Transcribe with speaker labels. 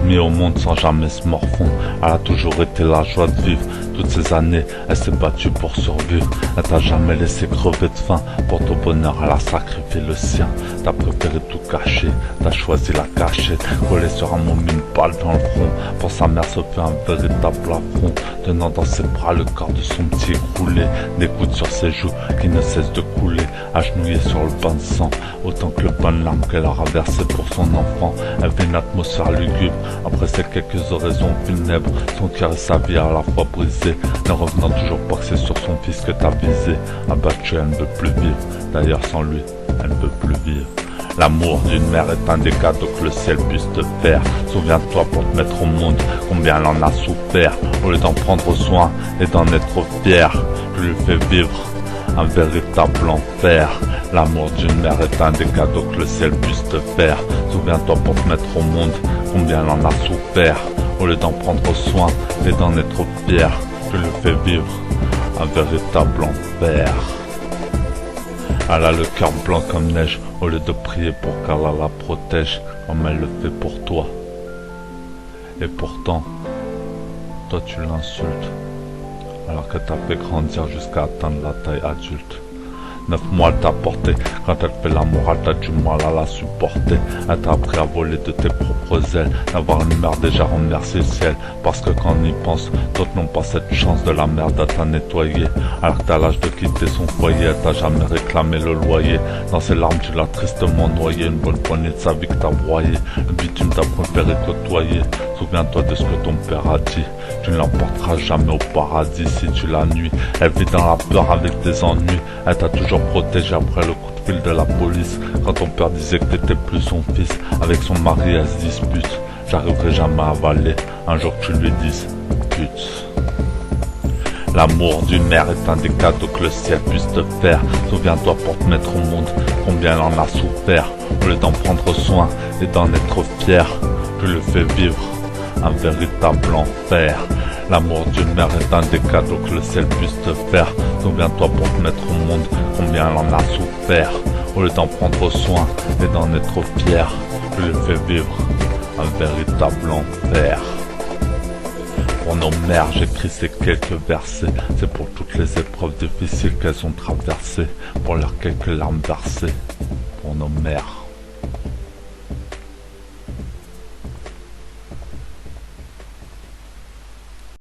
Speaker 1: mis au monde sans jamais se morfondre. Elle a toujours été la joie de vivre. Toutes ces années, elle s'est battue pour survivre. Elle t'a jamais laissé crever de faim. Pour ton bonheur, elle a sacrifié le sien. T'as préféré tout cacher, t'as choisi la cachette. Collé sur un môme, une balle dans le front. Pour sa mère se fait un véritable affront. Tenant dans ses bras le corps de son petit écroulé. Des gouttes sur ses joues qui ne cessent de couler. Agenouillée sur le bain de sang, autant que le bain de larmes qu'elle a versé pour son enfant. Elle vit une atmosphère lugubre. Après ces quelques oraisons funèbres, son cœur et sa vie à la fois brisés. Ne revenant toujours pas que c'est sur son fils que t'as visé. Abattue, elle ne veut plus vivre. D'ailleurs sans lui, elle ne veut plus vivre. L'amour d'une mère est un des cadeaux que le ciel puisse te faire. Souviens-toi pour te mettre au monde combien elle en a souffert. Au lieu d'en prendre soin et d'en être fier, tu lui fais vivre un véritable enfer. L'amour d'une mère est un des cadeaux que le ciel puisse te faire. Souviens-toi pour te mettre au monde combien elle en a souffert. Au lieu d'en prendre soin et d'en être fier, tu lui fais vivre un véritable enfer. Elle a le cœur blanc comme neige. Au lieu de prier pour qu'Allah la protège, comme elle le fait pour toi. Et pourtant, toi tu l'insultes, alors que t'as fait grandir jusqu'à atteindre la taille adulte. 9 mois elle t'a porté, quand elle fait l'amour elle t'a du mal à la supporter. Elle t'a appris à voler de tes propres ailes. D'avoir une mère déjà remercie le ciel. Parce que quand on y pense, d'autres n'ont pas cette chance de la merde à t'a nettoyer. Alors que t'as l'âge de quitter son foyer, elle t'a jamais réclamé le loyer. Dans ses larmes tu l'as tristement noyé. Une bonne poignée de sa vie que t'as broyé. Le bitume t'a préféré côtoyer. Souviens-toi de ce que ton père a dit. Tu ne l'emporteras jamais au paradis si tu la nuis. Elle vit dans la peur avec des ennuis. Elle t'a toujours protégé après le coup de fil de la police. Quand ton père disait que t'étais plus son fils. Avec son mari elle se dispute. J'arriverai jamais à avaler un jour que tu lui dises pute. L'amour d'une mère est un des cadeaux que le ciel puisse te faire. Souviens-toi pour te mettre au monde combien elle en a souffert. Au lieu d'en prendre soin et d'en être fier, tu le fais vivre un véritable enfer. L'amour d'une mère est un des cadeaux que le ciel puisse te faire. Souviens-toi pour te mettre au monde combien elle en a souffert. Au lieu d'en prendre soin et d'en être fier, tu le fais vivre un véritable enfer. Pour nos mères, j'écris ces quelques versets. C'est pour toutes les épreuves difficiles qu'elles ont traversées. Pour leurs quelques larmes versées. Pour nos mères.